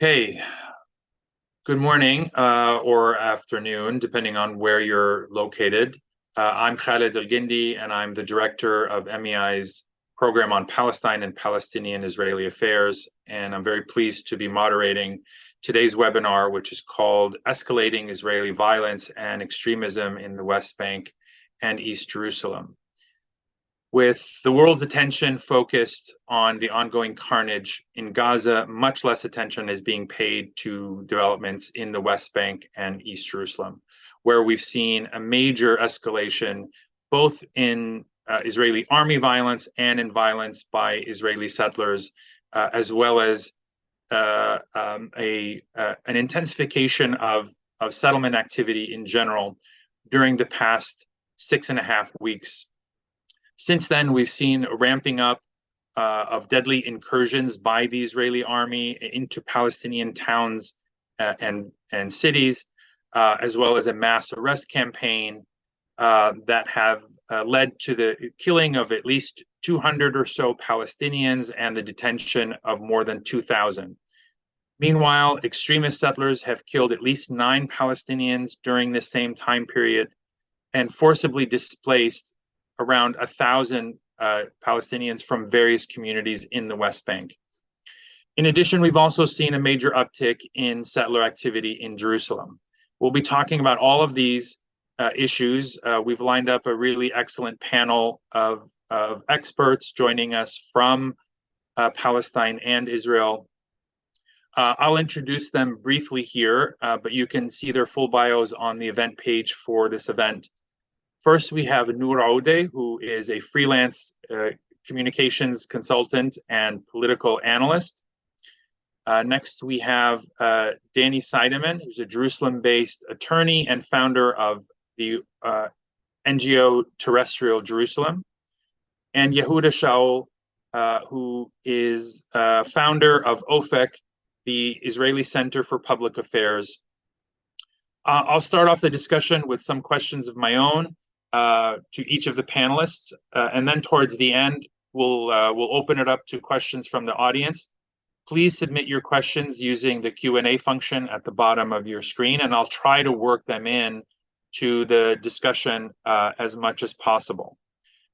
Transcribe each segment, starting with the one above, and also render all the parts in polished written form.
Hey, good morning or afternoon, depending on where you're located. I'm Khaled El-Gindi, and I'm the director of MEI's program on Palestine and Palestinian-Israeli affairs. And I'm very pleased to be moderating today's webinar, which is called Escalating Israeli Violence and Extremism in the West Bank and East Jerusalem. With the world's attention focused on the ongoing carnage in Gaza, much less attention is being paid to developments in the West Bank and East Jerusalem, where we've seen a major escalation both in Israeli army violence and in violence by Israeli settlers, as well as an intensification of settlement activity in general during the past 6.5 weeks. Since then, we've seen a ramping up of deadly incursions by the Israeli army into Palestinian towns and cities, as well as a mass arrest campaign that have led to the killing of at least 200 or so Palestinians and the detention of more than 2,000. Meanwhile, extremist settlers have killed at least 9 Palestinians during the same time period and forcibly displaced around 1,000 Palestinians from various communities in the West Bank. In addition, we've also seen a major uptick in settler activity in Jerusalem. We'll be talking about all of these issues. We've lined up a really excellent panel of experts joining us from Palestine and Israel. I'll introduce them briefly here, but you can see their full bios on the event page for this event. First, we have Noor Aoude, who is a freelance communications consultant and political analyst. Next, we have Danny Seideman, who's a Jerusalem-based attorney and founder of the NGO Terrestrial Jerusalem. And Yehuda Shaul, who is founder of OFEC, the Israeli Center for Public Affairs. I'll start off the discussion with some questions of my own to each of the panelists, and then towards the end, we'll open it up to questions from the audience. Please submit your questions using the Q&A function at the bottom of your screen, and I'll try to work them in to the discussion as much as possible.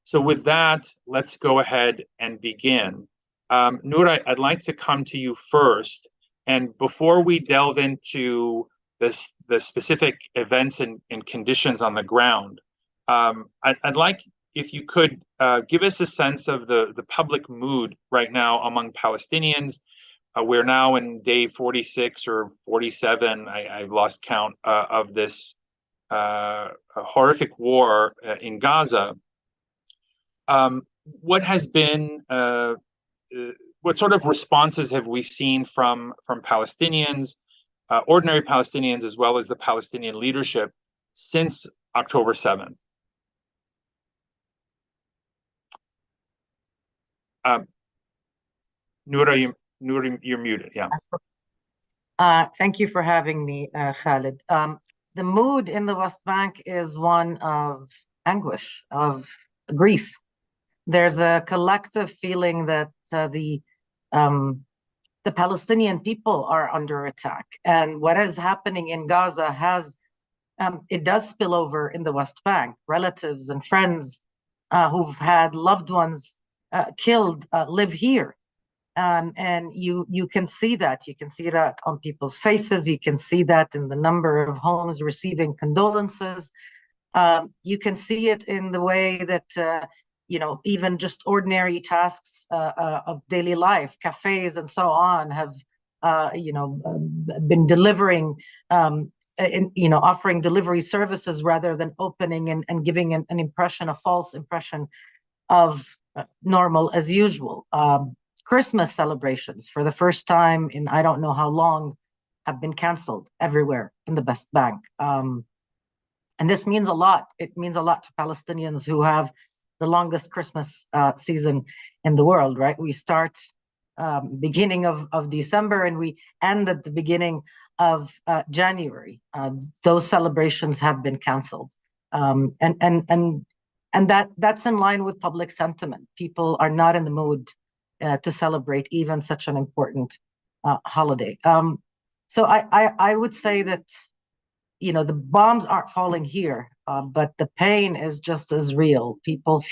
So with that, let's go ahead and begin. Noor, I'd like to come to you first, and before we delve into the specific events and conditions on the ground, I'd like if you could give us a sense of the public mood right now among Palestinians. We're now in day 46 or 47, I've lost count, of this horrific war in Gaza. What has been, what sort of responses have we seen from Palestinians, ordinary Palestinians, as well as the Palestinian leadership since October 7th? Noura, you're muted. Yeah. Thank you for having me, Khaled. The mood in the West Bank is one of anguish, of grief. There's a collective feeling that the Palestinian people are under attack, and what is happening in Gaza has it does spill over in the West Bank. Relatives and friends who've had loved ones killed live here, and you can see that. You can see that on people's faces. You can see that in the number of homes receiving condolences. You can see it in the way that even just ordinary tasks of daily life, cafes and so on, have been delivering, offering delivery services rather than opening and giving an impression, a false impression of normal as usual. Christmas celebrations, for the first time in I don't know how long, have been canceled everywhere in the West Bank. And this means a lot. It means a lot to Palestinians who have the longest Christmas season in the world, right? We start beginning of December and we end at the beginning of January. Those celebrations have been canceled. And that's in line with public sentiment. People are not in the mood to celebrate even such an important holiday. So I would say that, the bombs aren't falling here, but the pain is just as real. People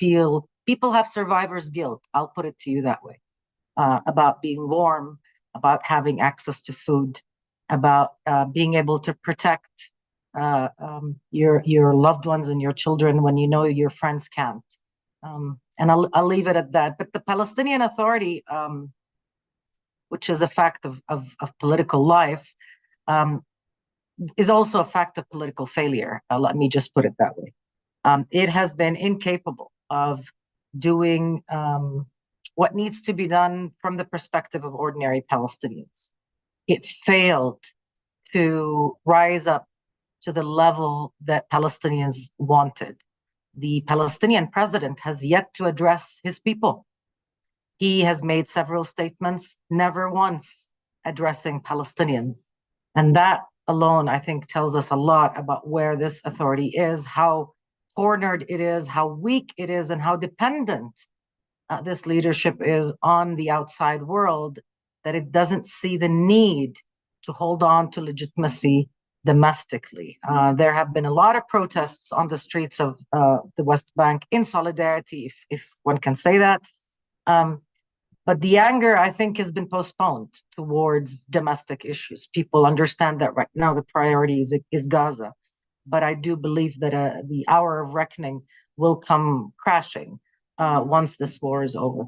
have survivor's guilt. I'll put it to you that way, about being warm, about having access to food, about being able to protect your loved ones and your children when you know your friends can't. And I'll leave it at that. But the Palestinian Authority, which is a fact of political life, is also a fact of political failure. Let me just put it that way. It has been incapable of doing what needs to be done from the perspective of ordinary Palestinians. It failed to rise up to the level that Palestinians wanted. The Palestinian president has yet to address his people. He has made several statements, never once addressing Palestinians. And that alone, I think, tells us a lot about where this authority is, how cornered it is, how weak it is, and how dependent this leadership is on the outside world, that it doesn't see the need to hold on to legitimacy domestically. There have been a lot of protests on the streets of the West Bank in solidarity, if one can say that. But the anger, I think, has been postponed towards domestic issues. People understand that right now the priority is Gaza. But I do believe that the hour of reckoning will come crashing once this war is over.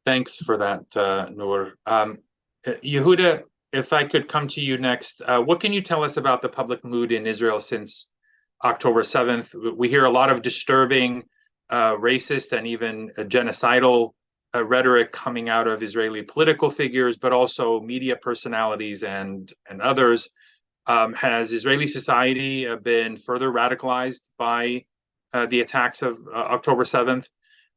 Thanks for that, Noor. Yehuda, if I could come to you next, what can you tell us about the public mood in Israel since October 7th? We hear a lot of disturbing, racist and even genocidal rhetoric coming out of Israeli political figures, but also media personalities and others. Has Israeli society been further radicalized by the attacks of October 7th?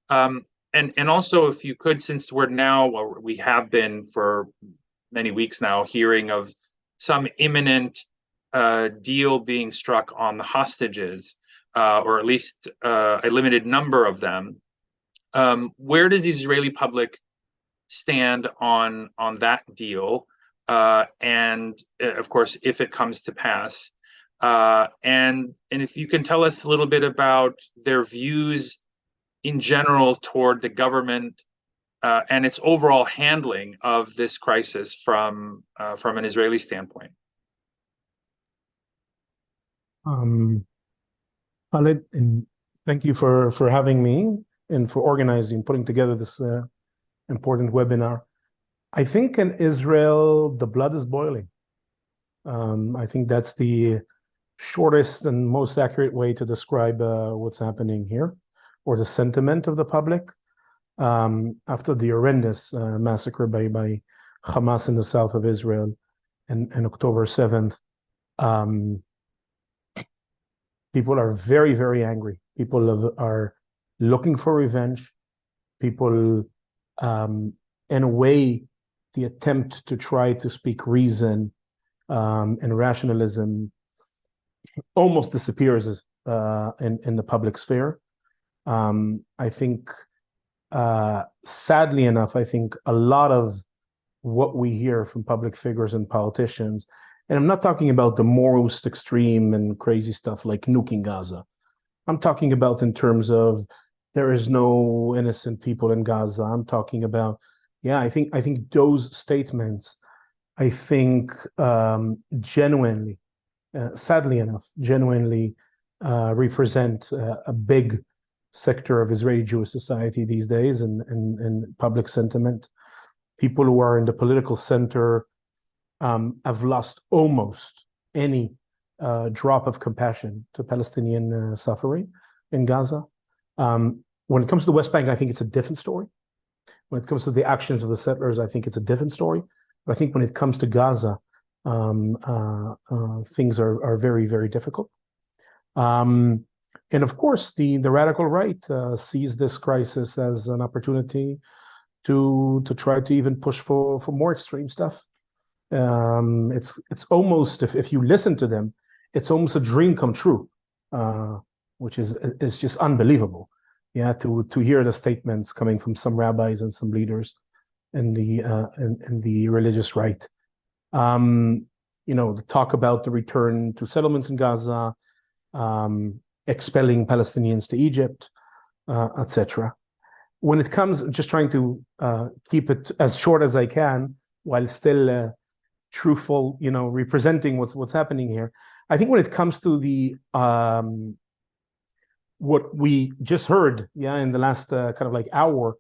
And also, if you could, since we have been for many weeks now hearing of some imminent deal being struck on the hostages, or at least a limited number of them, where does the Israeli public stand on that deal? And of course, if it comes to pass, and if you can tell us a little bit about their views in general toward the government and its overall handling of this crisis from an Israeli standpoint. Khalid, and thank you for having me and for putting together this important webinar. I think in Israel, the blood is boiling. I think that's the shortest and most accurate way to describe what's happening here, or the sentiment of the public after the horrendous massacre by Hamas in the south of Israel and October 7th. People are very, very angry. People are looking for revenge. People, in a way, the attempt to try to speak reason and rationalism almost disappears in the public sphere. I think, sadly enough, I think a lot of what we hear from public figures and politicians, and I'm not talking about the most extreme and crazy stuff like nuking Gaza. I'm talking about in terms of there is no innocent people in Gaza. I'm talking about, I think those statements, I think genuinely, sadly enough, genuinely represent a big sector of Israeli Jewish society these days and public sentiment. People who are in the political center have lost almost any drop of compassion to Palestinian suffering in Gaza. When it comes to the West Bank, I think it's a different story. When it comes to the actions of the settlers, I think it's a different story. But I think when it comes to Gaza, things are very, very difficult. And of course, the radical right sees this crisis as an opportunity to try to even push for more extreme stuff. It's almost, if you listen to them, it's almost a dream come true, which is just unbelievable. To hear the statements coming from some rabbis and some leaders and the religious right. The talk about the return to settlements in Gaza, expelling Palestinians to Egypt, etc. When it comes, just trying to keep it as short as I can while still truthful, representing what's happening here. I think when it comes to the what we just heard, in the last kind of like hour,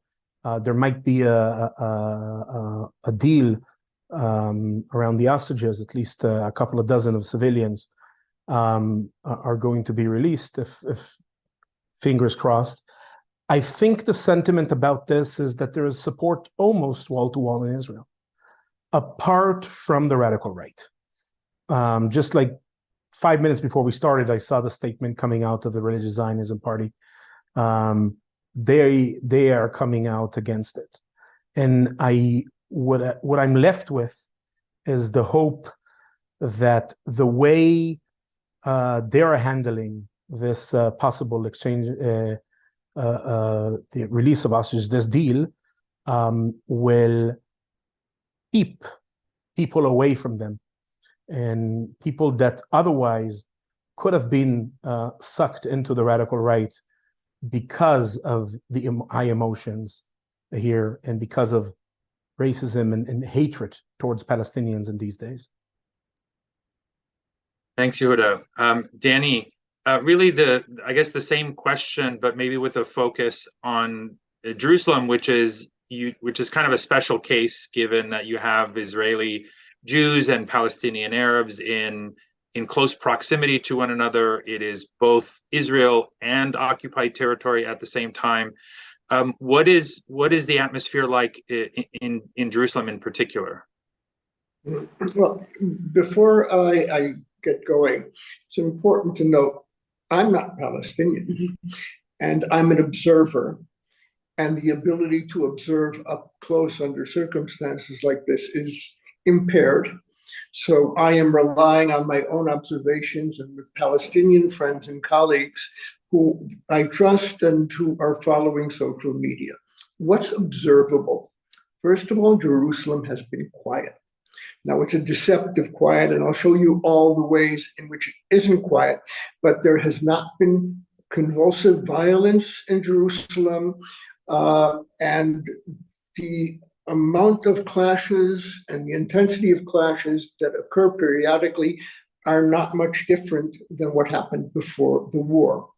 there might be a deal around the hostages. At least a couple of dozen of civilians are going to be released, if fingers crossed. I think the sentiment about this is that there is support almost wall to wall in Israel, apart from the radical right. Just like 5 minutes before we started, I saw the statement coming out of the Religious Zionism Party. They are coming out against it, and what I'm left with is the hope that the way they are handling this possible exchange, the release of hostages, this deal, will keep people away from them, and people that otherwise could have been sucked into the radical right because of the high emotions here and because of racism and hatred towards Palestinians in these days. Thanks, Yehuda. Danny, really I guess the same question, but maybe with a focus on Jerusalem, which is kind of a special case, given that you have Israeli Jews and Palestinian Arabs in close proximity to one another. It is both Israel and occupied territory at the same time. What is the atmosphere like in Jerusalem in particular? Well, before I get going, it's important to note I'm not Palestinian, and I'm an observer. And the ability to observe up close under circumstances like this is impaired. So I am relying on my own observations and with Palestinian friends and colleagues who I trust and who are following social media. What's observable? First of all, Jerusalem has been quiet. Now, it's a deceptive quiet, and I'll show you all the ways in which it isn't quiet, but there has not been convulsive violence in Jerusalem, and the amount of clashes and the intensity of clashes that occur periodically are not much different than what happened before the war.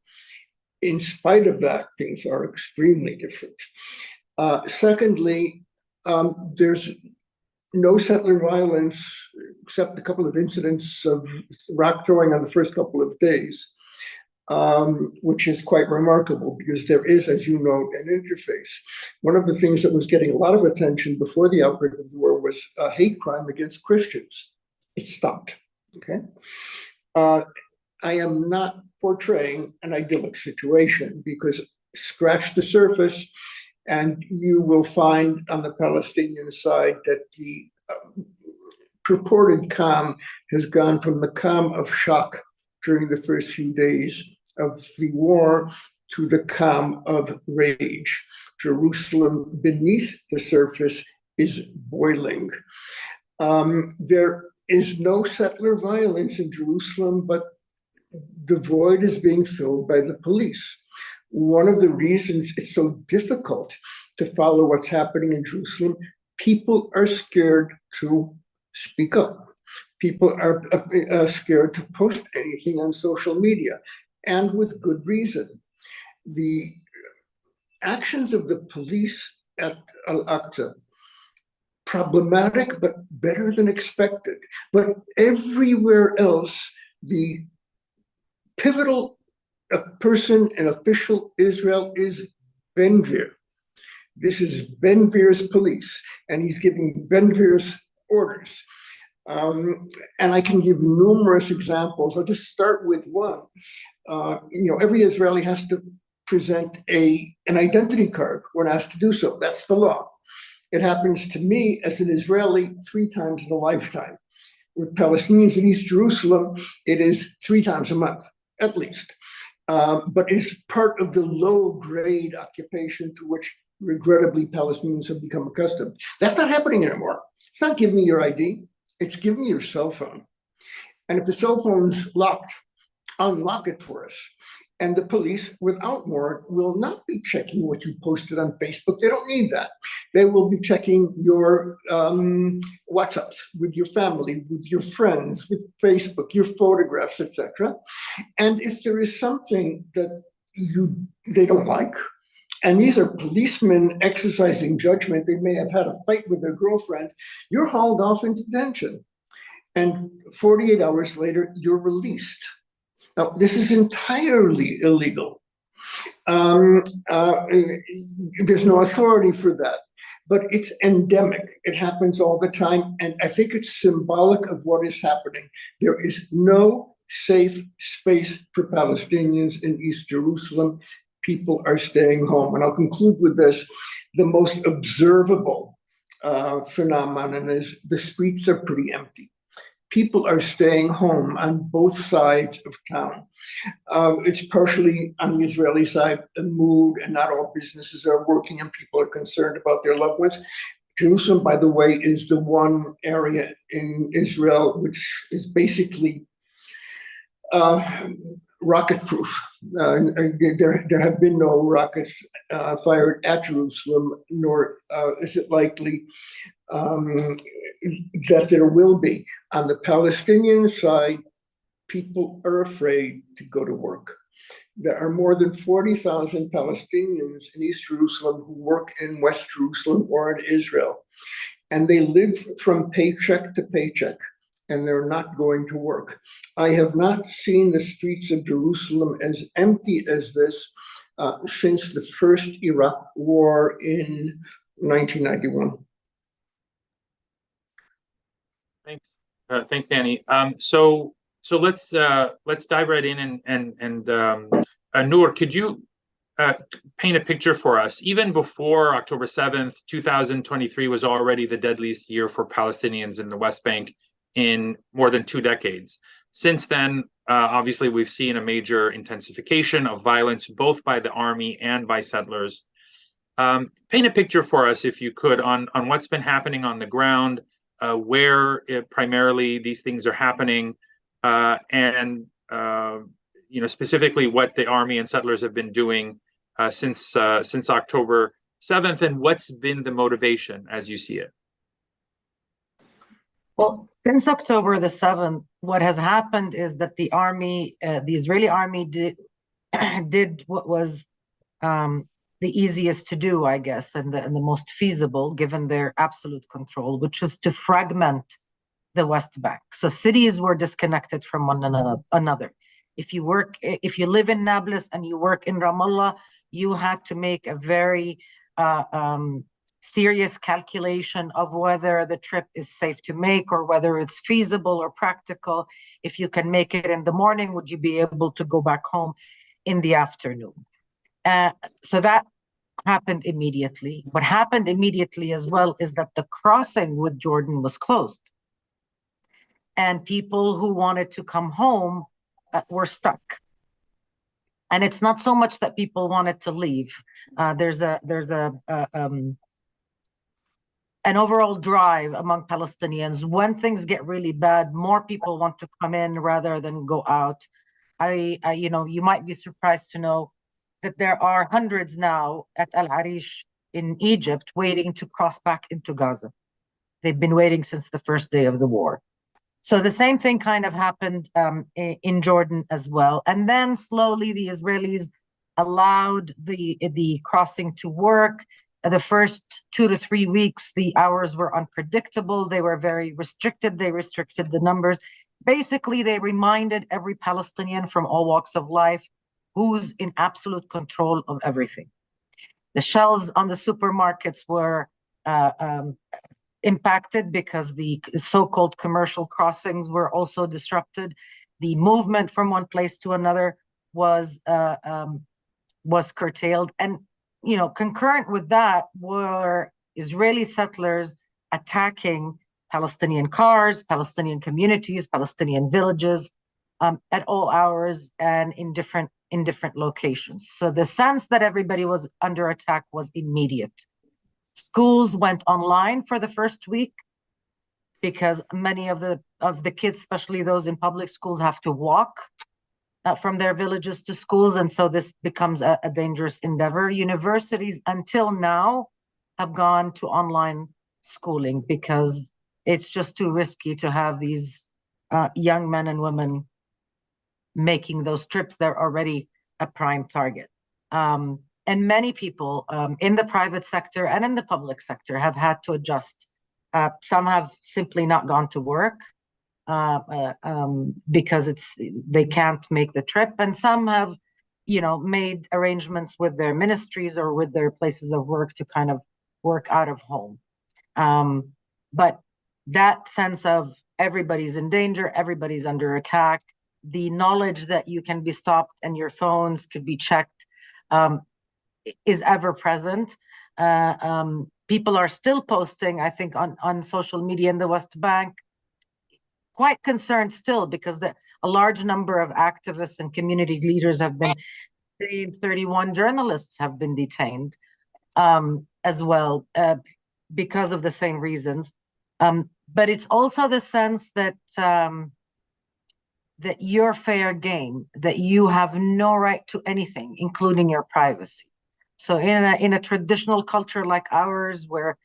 In spite of that, things are extremely different. Secondly, there's no settler violence, except a couple of incidents of rock throwing on the first couple of days, which is quite remarkable because there is, as you know, an interface. One of the things that was getting a lot of attention before the outbreak of the war was a hate crime against Christians. It stopped, okay? I am not portraying an idyllic situation, because scratch the surface and you will find on the Palestinian side that the purported calm has gone from the calm of shock during the first few days of the war to the calm of rage. Jerusalem beneath the surface is boiling. There is no settler violence in Jerusalem, but the void is being filled by the police. One of the reasons it's so difficult to follow what's happening in Jerusalem, people are scared to speak up. People are scared to post anything on social media, and with good reason. The actions of the police at Al-Aqsa, problematic, but better than expected. But everywhere else, the pivotal person and official Israel is Ben Gvir. This is Ben Gvir's police, and he's giving Ben Gvir's orders. And I can give numerous examples. I'll just start with one. Every Israeli has to present an identity card when asked to do so. That's the law. It happens to me as an Israeli 3 times in a lifetime. With Palestinians in East Jerusalem, it is 3 times a month, at least. But it's part of the low-grade occupation to which regrettably Palestinians have become accustomed. That's not happening anymore. It's not giving me your ID, it's giving me your cell phone. And if the cell phone's locked, unlock it for us. And the police, without warrant, will not be checking what you posted on Facebook. They don't need that. They will be checking your WhatsApps with your family, with your friends, with Facebook, your photographs, etc. And if there is something that they don't like, and these are policemen exercising judgment, they may have had a fight with their girlfriend, you're hauled off into detention. And 48 hours later, you're released. Now, this is entirely illegal. There's no authority for that, but it's endemic. It happens all the time, and I think it's symbolic of what is happening. There is no safe space for Palestinians in East Jerusalem. People are staying home. And I'll conclude with this. The most observable phenomenon is the streets are pretty empty. People are staying home on both sides of town. It's partially on the Israeli side, the mood, and not all businesses are working and people are concerned about their loved ones. Jerusalem, by the way, is the one area in Israel which is basically rocket-proof. There have been no rockets fired at Jerusalem, nor is it likely that there will be. On the Palestinian side, people are afraid to go to work. There are more than 40,000 Palestinians in East Jerusalem who work in West Jerusalem or in Israel, and they live from paycheck to paycheck, and they're not going to work. I have not seen the streets of Jerusalem as empty as this since the first Iraq war in 1991. Thanks, thanks, Danny. So let's dive right in and Noor, could you paint a picture for us? Even before October 7th, 2023 was already the deadliest year for Palestinians in the West Bank in more than 2 decades. Since then, obviously, we've seen a major intensification of violence, both by the army and by settlers. Paint a picture for us, if you could, on what's been happening on the ground, where primarily these things are happening, and specifically what the army and settlers have been doing since October 7th, and what's been the motivation as you see it. Well, since October the 7th, what has happened is that the army, the Israeli army did what was the easiest to do, I guess, and the most feasible, given their absolute control, which is to fragment the West Bank. So cities were disconnected from one another. If you live in Nablus and you work in Ramallah, you had to make a very serious calculation of whether the trip is safe to make or whether it's feasible or practical. If you can make it in the morning, would you be able to go back home in the afternoon? So that happened immediately. What happened immediately as well is that the crossing with Jordan was closed. And people who wanted to come home were stuck. And it's not so much that people wanted to leave. There's an overall drive among Palestinians. When things get really bad, more people want to come in rather than go out. You might be surprised to know that there are hundreds now at Al Arish in Egypt waiting to cross back into Gaza. They've been waiting since the first day of the war. So the same thing kind of happened in Jordan as well. And then slowly the Israelis allowed the crossing to work. The first 2 to 3 weeks, the hours were unpredictable. They were very restricted. They restricted the numbers. Basically, they reminded every Palestinian from all walks of life who's in absolute control of everything. The shelves on the supermarkets were impacted because the so-called commercial crossings were also disrupted. The movement from one place to another was curtailed. And concurrent with that were Israeli settlers attacking Palestinian cars, Palestinian communities, Palestinian villages at all hours and in different in different locations. So the sense that everybody was under attack was immediate. Schools went online for the first week because many of the kids, especially those in public schools, have to walk from their villages to schools, and so this becomes a dangerous endeavor. Universities until now have gone to online schooling because it's just too risky to have these young men and women making those trips. They're already a prime target. And many people in the private sector and in the public sector have had to adjust. Some have simply not gone to work because they can't make the trip, and some have, made arrangements with their ministries or with their places of work to kind of work out of home. But that sense of everybody's in danger, everybody's under attack, the knowledge that you can be stopped and your phones could be checked is ever present. People are still posting, I think, on social media in the West Bank, quite concerned still because a large number of activists and community leaders have been detained. 31 journalists have been detained as well because of the same reasons. But it's also the sense that that you're fair game, that you have no right to anything, including your privacy. So in a traditional culture like ours, where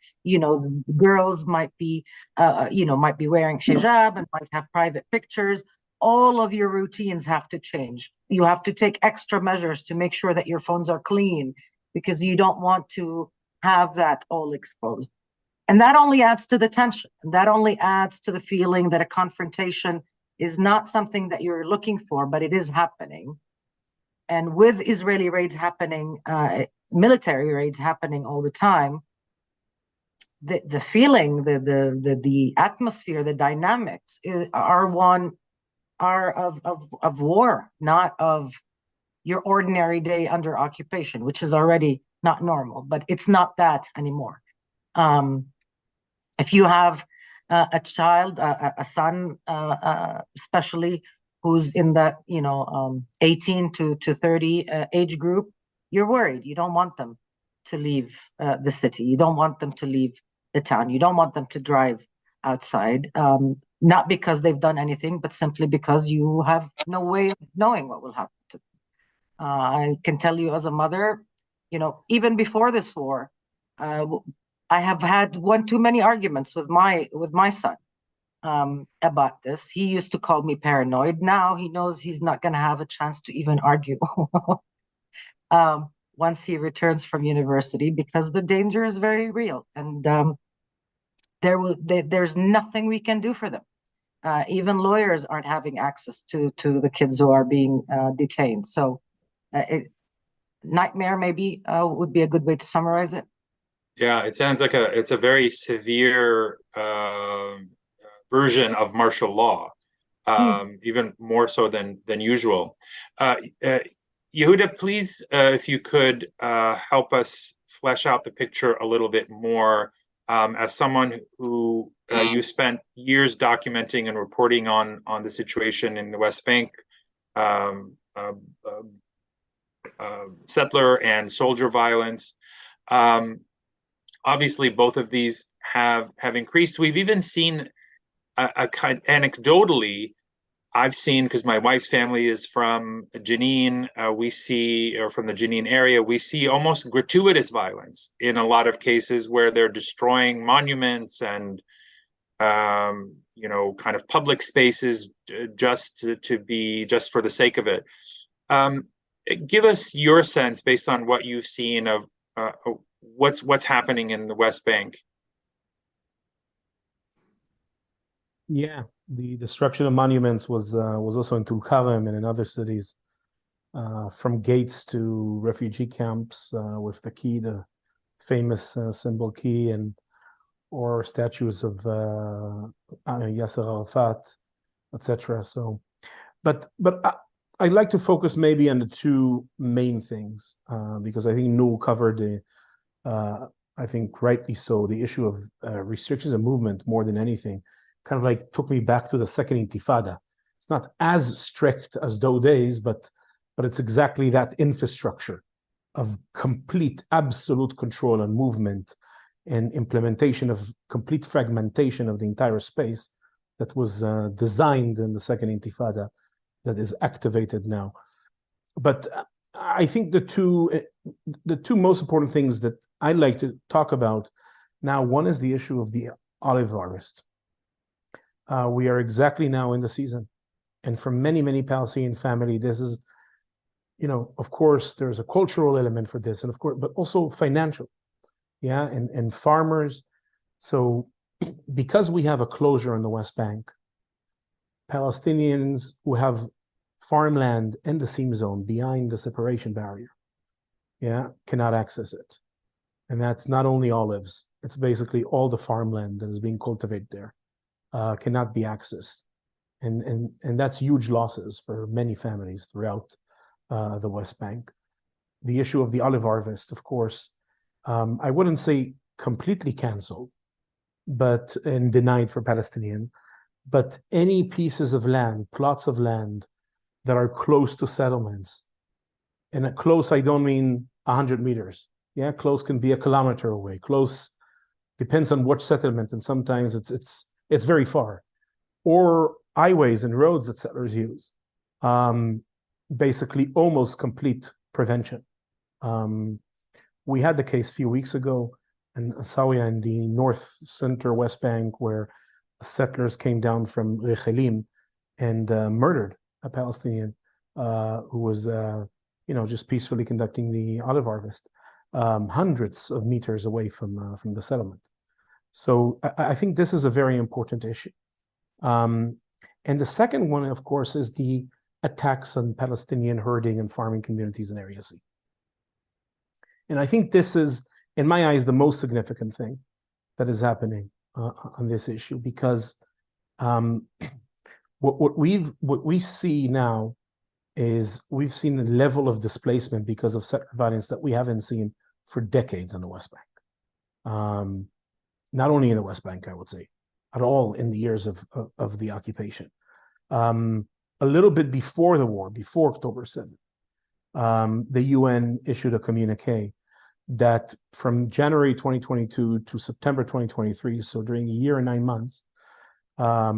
girls might be wearing hijab and might have private pictures, all of your routines have to change. You have to take extra measures to make sure that your phones are clean because you don't want to have that all exposed. And that only adds to the tension. And that only adds to the feeling that a confrontation is not something that you're looking for, but it is happening. And with Israeli raids happening, military raids happening all the time, the feeling, the atmosphere, the dynamics are of war, not of your ordinary day under occupation, which is already not normal, but it's not that anymore. If you have a child, a son, especially who's in that 18 to 30 age group, you're worried. You don't want them to leave the city. You don't want them to leave the town. You don't want them to drive outside, not because they've done anything, but simply because you have no way of knowing what will happen to them. I can tell you as a mother, even before this war, I have had one too many arguments with my son about this. He used to call me paranoid. Now he knows he's not going to have a chance to even argue once he returns from university, because the danger is very real, and there's nothing we can do for them. Even lawyers aren't having access to the kids who are being detained. So nightmare maybe would be a good way to summarize it. Yeah, it sounds like it's a very severe version of martial law, even more so than usual. Yehuda, please, if you could help us flesh out the picture a little bit more, as someone who you spent years documenting and reporting on the situation in the West Bank, settler and soldier violence. Obviously, both of these have increased. We've even seen a kind, anecdotally, I've seen, because my wife's family is from Jenin, or from the Jenin area, we see almost gratuitous violence in a lot of cases where they're destroying monuments and kind of public spaces just for the sake of it. Give us your sense, based on what you've seen, of what's happening in the West Bank. Yeah, the destruction of monuments was also in Tulkarem and in other cities, from gates to refugee camps with the key, the famous symbol key, or statues of Yasser Arafat, etc. So, but I'd like to focus maybe on the two main things, because I think Noor covered I think rightly so, the issue of restrictions of movement more than anything. Kind of like took me back to the second Intifada. It's not as strict as those days, but but it's exactly that infrastructure of complete, absolute control and movement and implementation of complete fragmentation of the entire space that was designed in the Second Intifada that is activated now. But I think the two most important things that I'd like to talk about now, one is the issue of the olive harvest. We are exactly now in the season. And for many, many Palestinian families, this is, of course, there's a cultural element for this, and of course, but also financial, and farmers. So because we have a closure in the West Bank, Palestinians who have farmland in the seam zone behind the separation barrier, cannot access it. And that's not only olives, it's basically all the farmland that is being cultivated there cannot be accessed. And that's huge losses for many families throughout the West Bank. The issue of the olive harvest, of course, I wouldn't say completely canceled, and denied for Palestinian, but any pieces of land, plots of land that are close to settlements, and close, I don't mean 100 meters. Close can be a kilometer away. Close depends on which settlement, and sometimes it's very far. Or highways and roads that settlers use. Basically, almost complete prevention. We had the case a few weeks ago in Sawiya in the north center West Bank, where settlers came down from Rechelim and murdered a Palestinian who was just peacefully conducting the olive harvest, hundreds of meters away from the settlement. So I think this is a very important issue. And the second one, of course, is the attacks on Palestinian herding and farming communities in Area C. And I think this is, in my eyes, the most significant thing that is happening on this issue, because what we see now is we've seen a level of displacement because of settler violence that we haven't seen for decades in the West Bank. Not only in the West Bank, I would say, at all in the years of the occupation. A little bit before the war, before October 7th, the UN issued a communique that from January 2022 to September 2023, so during a year and 9 months, a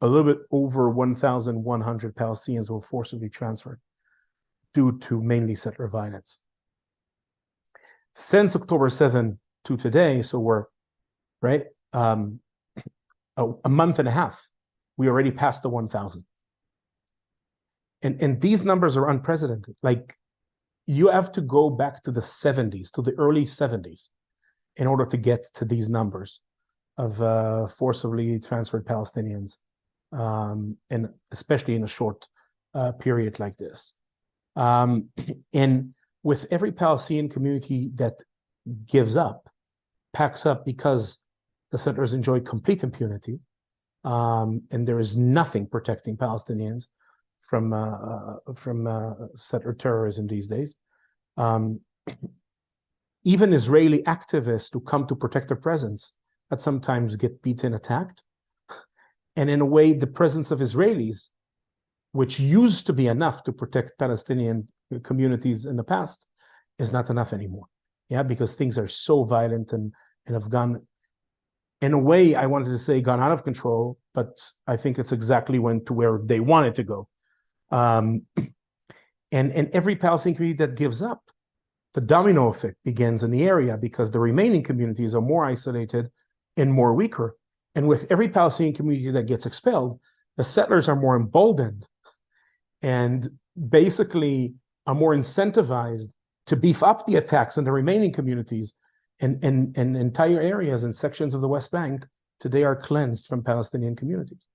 little bit over 1,100 Palestinians were forcibly transferred due to mainly settler violence. Since October 7 to today, so we're a month and a half, we already passed the 1,000. And these numbers are unprecedented. Like, you have to go back to the 70s, to the early 70s, in order to get to these numbers of forcibly transferred Palestinians, and especially in a short period like this. And with every Palestinian community that gives up, packs up because the settlers enjoy complete impunity, and there is nothing protecting Palestinians from settler terrorism these days. Even Israeli activists who come to protect their presence that sometimes get beaten, attacked. And in a way, the presence of Israelis, which used to be enough to protect Palestinian communities in the past, is not enough anymore. Because things are so violent and have gone, in a way, I wanted to say gone out of control, but I think it's exactly went to where they wanted to go. And every Palestinian community that gives up, the domino effect begins in the area, because the remaining communities are more isolated and more weaker. And with every Palestinian community that gets expelled, the settlers are more emboldened and basically are more incentivized to beef up the attacks in the remaining communities, and entire areas and sections of the West Bank today are cleansed from Palestinian communities,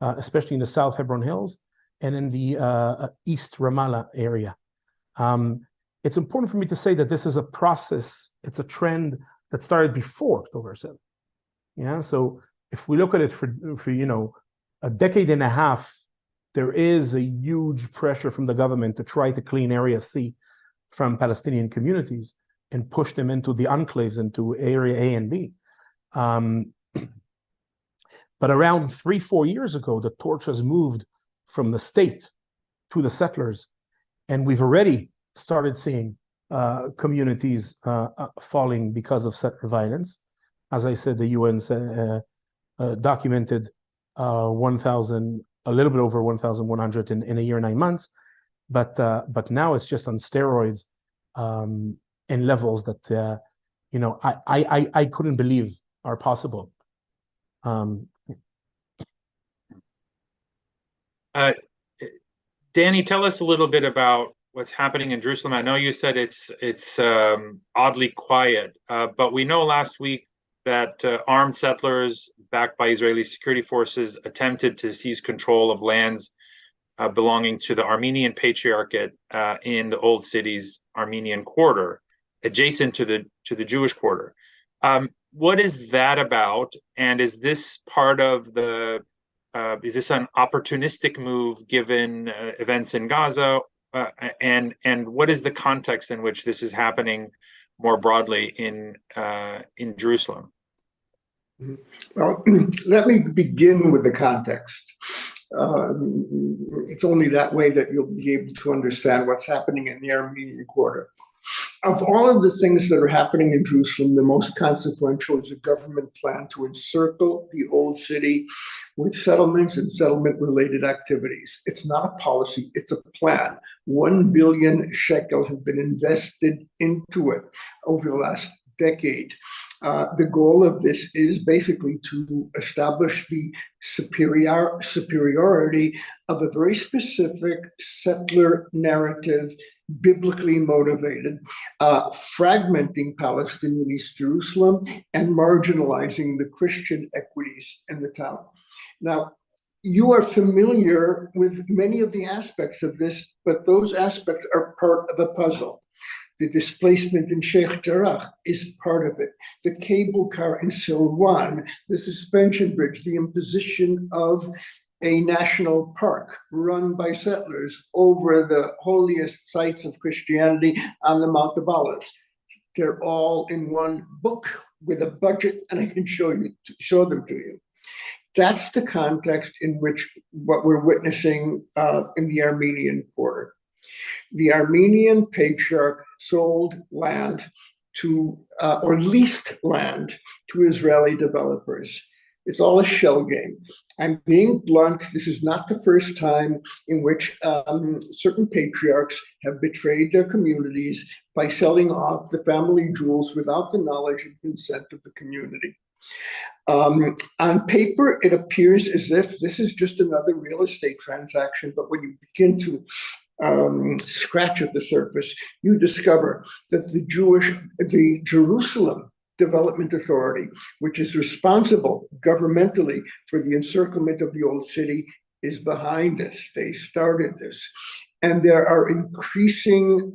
especially in the South Hebron Hills and in the East Ramallah area. It's important for me to say that this is a process, it's a trend that started before October 7th. So if we look at it for a decade and a half, there is a huge pressure from the government to try to clean Area C from Palestinian communities and push them into the enclaves, into Area A and B. But around 3-4 years ago, the torch has moved from the state to the settlers, And we've already started seeing communities falling because of settler violence. As I said, the UN documented 1,000, a little bit over 1,100 in a year, 9 months. But now it's just on steroids in levels that I couldn't believe are possible. Danny, tell us a little bit about what's happening in Jerusalem. I know you said it's oddly quiet, but we know last week that armed settlers backed by Israeli security forces attempted to seize control of lands belonging to the Armenian Patriarchate in the Old City's Armenian quarter, adjacent to the Jewish quarter. What is that about? And is this part of the is this an opportunistic move given events in Gaza? And what is the context in which this is happening more broadly in Jerusalem? Well, let me begin with the context. It's only that way that you'll be able to understand what's happening in the Armenian quarter. Of all of the things that are happening in Jerusalem, the most consequential is a government plan to encircle the old city with settlements and settlement-related activities. It's not a policy, it's a plan. 1 billion shekel have been invested into it over the last decade. The goal of this is basically to establish the superiority of a very specific settler narrative, biblically motivated, fragmenting Palestinian East Jerusalem and marginalizing the Christian equities in the town. Now, you are familiar with many of the aspects of this, but those aspects are part of a puzzle. The displacement in Sheikh Jarrah is part of it. The cable car in Silwan, the suspension bridge, the imposition of a national park run by settlers over the holiest sites of Christianity on the Mount of Olives. They're all in one book with a budget, and I can show them to you. That's the context in which what we're witnessing in the Armenian quarter. The Armenian Patriarch sold land to, or leased land to Israeli developers. It's all a shell game. I'm being blunt, this is not the first time in which certain patriarchs have betrayed their communities by selling off the family jewels without the knowledge and consent of the community. On paper, it appears as if this is just another real estate transaction, but when you begin to scratch at the surface, you discover that the Jerusalem Development Authority, which is responsible governmentally for the encirclement of the old city, is behind this. They started this. And there are increasing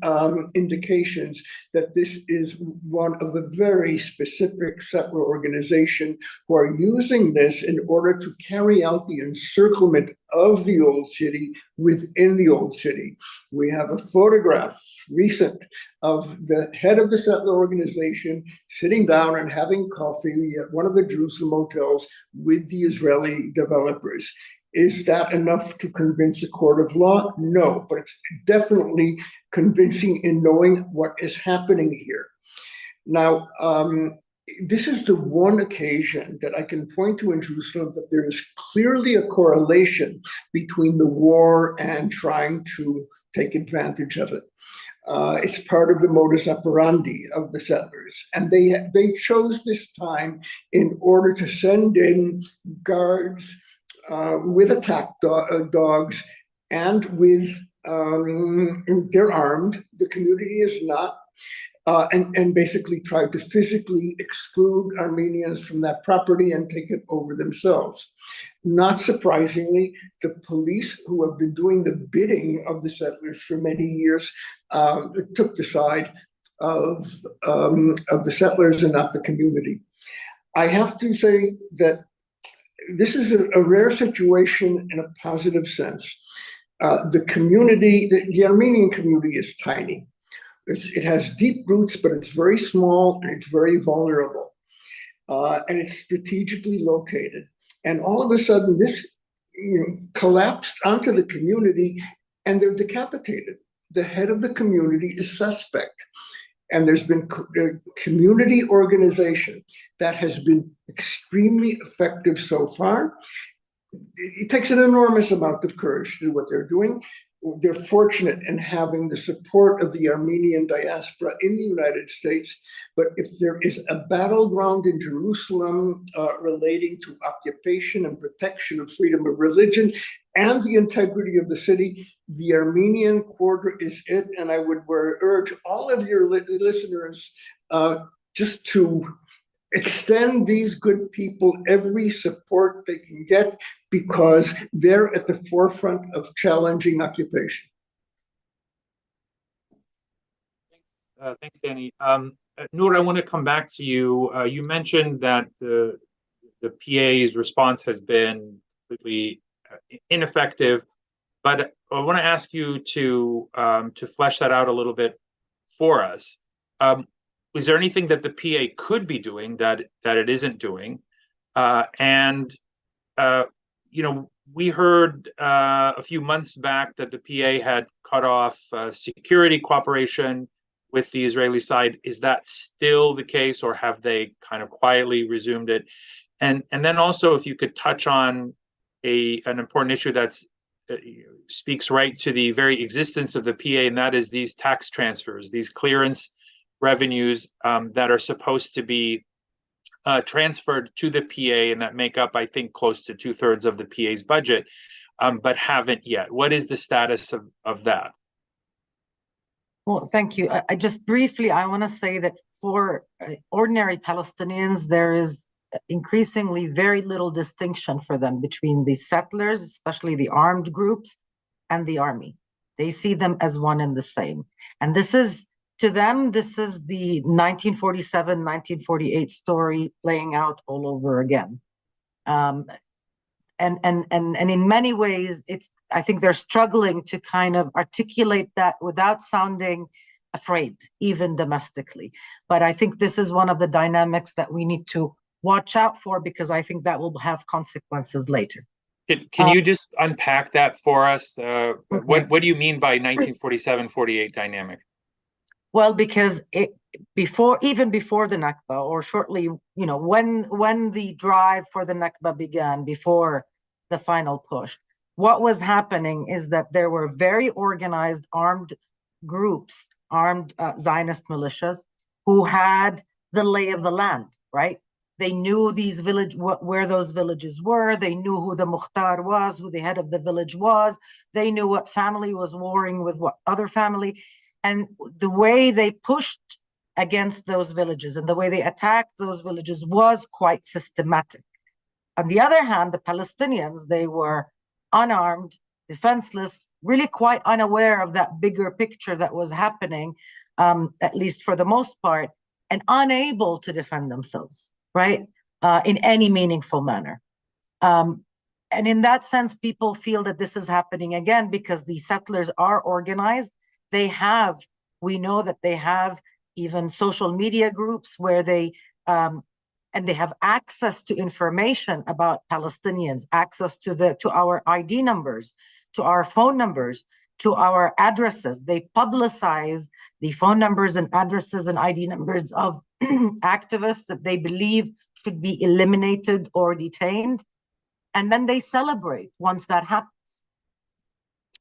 indications that this is one of a very specific settler organization who are using this in order to carry out the encirclement of the old city within the old city. We have a photograph recent of the head of the settler organization sitting down and having coffee at one of the Jerusalem hotels with the Israeli developers. Is that enough to convince a court of law? No, but it's definitely convincing in knowing what is happening here. Now, this is the one occasion that I can point to in Jerusalem that there is clearly a correlation between the war and trying to take advantage of it. It's part of the modus operandi of the settlers. And they chose this time in order to send in guards with attack dogs and with, they're armed, the community is not, and basically tried to physically exclude Armenians from that property and take it over themselves. Not surprisingly, the police who have been doing the bidding of the settlers for many years took the side of the settlers and not the community. I have to say that this is a rare situation in a positive sense. The community, the Armenian community is tiny. It has deep roots, but it's very small and it's very vulnerable. And it's strategically located. And all of a sudden, this collapsed onto the community and they're decapitated. the head of the community is suspect. And there's been community organization that has been extremely effective so far. It takes an enormous amount of courage to do what they're doing. They're fortunate in having the support of the Armenian diaspora in the United States. But if there is a battleground in Jerusalem relating to occupation and protection of freedom of religion and the integrity of the city, the Armenian quarter is it. And I would urge all of your listeners just to extend these good people every support they can get, because they're at the forefront of challenging occupation. Thanks, Danny. Noor, I want to come back to you. You mentioned that the PA's response has been completely ineffective, but I want to ask you to flesh that out a little bit for us. Is there anything that the PA could be doing that it isn't doing? We heard a few months back that the PA had cut off security cooperation with the Israeli side. Is that still the case, or have they kind of quietly resumed it? And then also, if you could touch on an important issue that's speaks right to the very existence of the PA, and that is these tax transfers, these clearance revenues that are supposed to be transferred to the PA, and that make up, I think, close to 2/3 of the PA's budget, but haven't yet. What is the status of that? Well, thank you. I just briefly, I want to say that for ordinary Palestinians, there is increasingly very little distinction for them between the settlers, especially the armed groups, and the army. They see them as one and the same. And this is, to them, this is the 1947, 1948 story playing out all over again. And in many ways, I think they're struggling to kind of articulate that without sounding afraid, even domestically. But I think this is one of the dynamics that we need to watch out for, because I think that will have consequences later. Can you just unpack that for us? Okay. What do you mean by 1947-48 dynamic? Well, because even before the Nakba, or shortly, when the drive for the Nakba began, before the final push, what was happening is that there were very organized armed groups, armed Zionist militias, who had the lay of the land, right? They knew these where those villages were. They knew who the Mukhtar was, who the head of the village was. They knew what family was warring with what other family. And the way they pushed against those villages and the way they attacked those villages was quite systematic. On the other hand, the Palestinians, they were unarmed, defenseless, really quite unaware of that bigger picture that was happening, at least for the most part, and unable to defend themselves, right, in any meaningful manner. And in that sense, people feel that this is happening again because the settlers are organized. We know that they have even social media groups where they have access to information about Palestinians, access to our ID numbers, to our phone numbers, to our addresses. They publicize the phone numbers and addresses and ID numbers of activists that they believe should be eliminated or detained. And then they celebrate once that happens.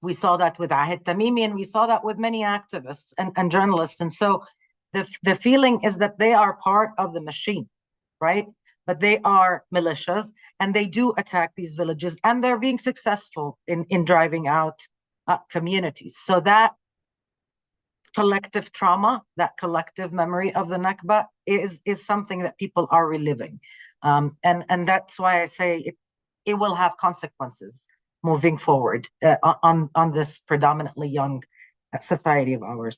We saw that with Ahed Tamimi, and we saw that with many activists and journalists. And so the feeling is that they are part of the machine, right? But they are militias, and they do attack these villages, and they're being successful in driving out communities. So that collective trauma, that collective memory of the Nakba is something that people are reliving. And that's why I say it will have consequences moving forward on this predominantly young society of ours.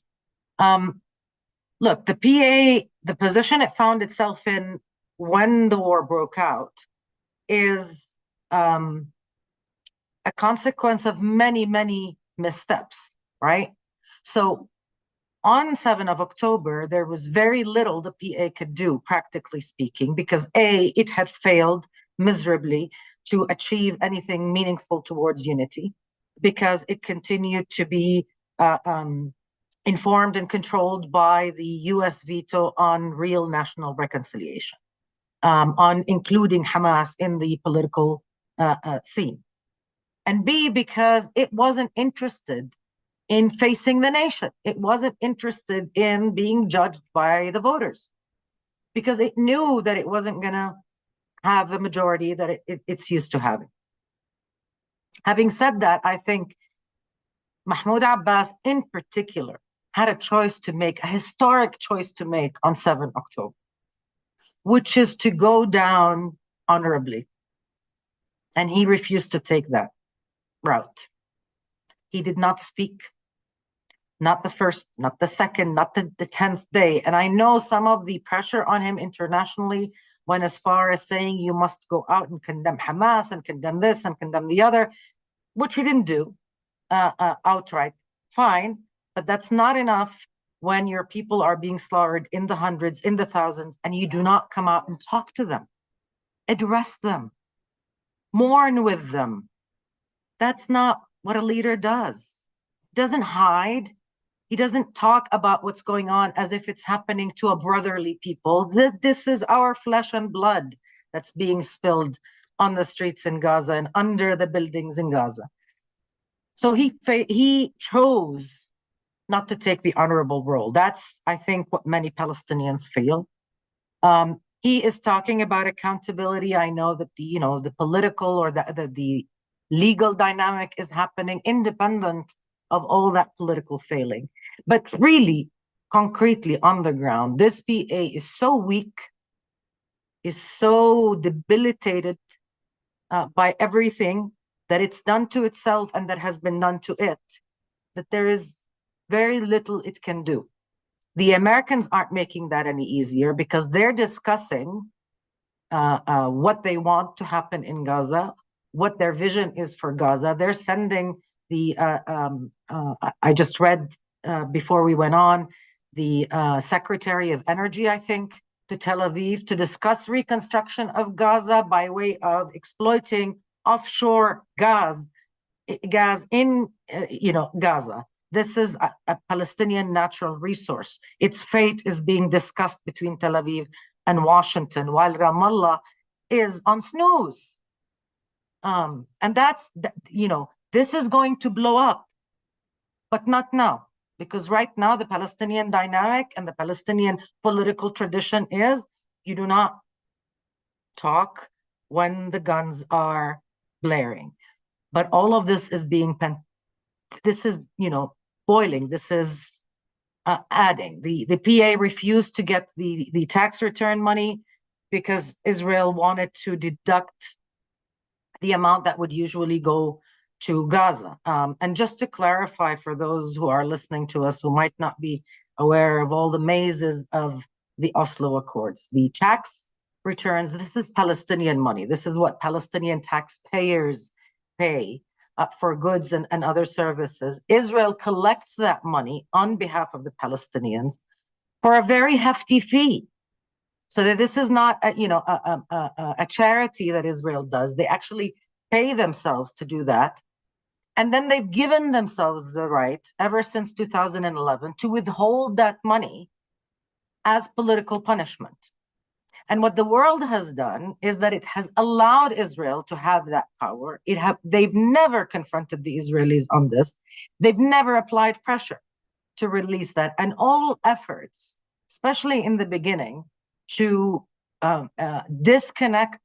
Look, the position it found itself in when the war broke out is a consequence of many, many missteps, right? So on 7th of October, there was very little the PA could do, practically speaking, because it had failed miserably to achieve anything meaningful towards unity, because it continued to be informed and controlled by the US veto on real national reconciliation, on including Hamas in the political scene. And B, because it wasn't interested in facing the nation. It wasn't interested in being judged by the voters, because it knew that it wasn't going to have the majority that it's used to having. Having said that, I think Mahmoud Abbas in particular had a choice to make, a historic choice to make on 7 October, which is to go down honorably. And he refused to take that route. He did not speak, not the first, not the second, not the 10th day. And I know some of the pressure on him internationally went as far as saying you must go out and condemn Hamas and condemn this and condemn the other, which he didn't do outright. Fine, but that's not enough when your people are being slaughtered in the hundreds, in the thousands, and you do not come out and talk to them, address them, mourn with them. That's not what a leader does. He doesn't hide. He doesn't talk about what's going on as if it's happening to a brotherly people. This is our flesh and blood that's being spilled on the streets in Gaza and under the buildings in Gaza. So he chose not to take the honorable role. That's, I think, what many Palestinians feel. He is talking about accountability. I know that the political or the legal dynamic is happening independent of all that political failing. But really, concretely on the ground, this PA is so weak, is so debilitated by everything that it's done to itself and that has been done to it, that there is very little it can do. The Americans aren't making that any easier because they're discussing what they want to happen in Gaza, what their vision is for Gaza. They're sending the, I just read before we went on, the Secretary of Energy, I think, to Tel Aviv to discuss reconstruction of Gaza by way of exploiting offshore gas in Gaza. This is a Palestinian natural resource. Its fate is being discussed between Tel Aviv and Washington, while Ramallah is on snooze. And that's, this is going to blow up, but not now. Because right now, the Palestinian dynamic and the Palestinian political tradition is you do not talk when the guns are blaring. But all of this is being, this is, boiling. This is adding. The PA refused to get the tax return money because Israel wanted to deduct the amount that would usually go to Gaza. And just to clarify for those who are listening to us who might not be aware of all the mazes of the Oslo Accords, the tax returns, this is Palestinian money. This is what Palestinian taxpayers pay for goods and other services. Israel collects that money on behalf of the Palestinians for a very hefty fee. So that this is not a charity that Israel does. They actually pay themselves to do that. And then they've given themselves the right, ever since 2011, to withhold that money as political punishment. And what the world has done is that it has allowed Israel to have that power. They've never confronted the Israelis on this. They've never applied pressure to release that. And all efforts, especially in the beginning, to disconnect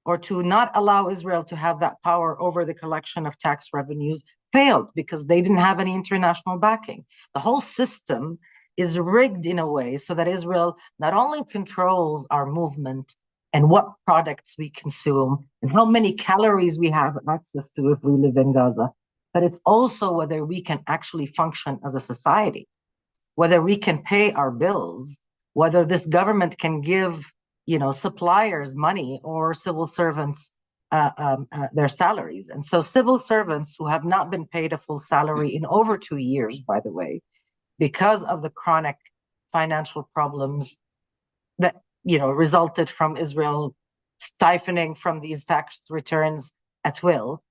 or to not allow Israel to have that power over the collection of tax revenues failed because they didn't have any international backing. The whole system is rigged in a way so that Israel not only controls our movement and what products we consume and how many calories we have access to if we live in Gaza, but it's also whether we can actually function as a society, whether we can pay our bills, whether this government can give suppliers money or civil servants their salaries. And so civil servants who have not been paid a full salary in over 2 years, by the way, because of the chronic financial problems that resulted from Israel siphoning from these tax returns at will,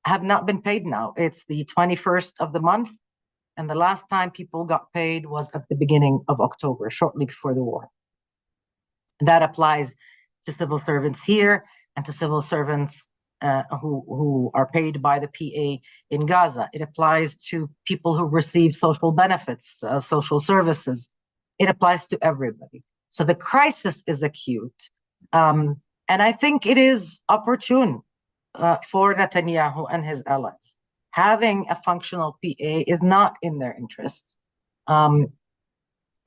have not been paid now. It's the 21st of the month, And the last time people got paid was at the beginning of October, shortly before the war. And that applies to civil servants here and to civil servants who are paid by the PA in Gaza. It applies to people who receive social benefits, social services. It applies to everybody. So the crisis is acute. And I think it is opportune for Netanyahu and his allies. Having a functional PA is not in their interest. And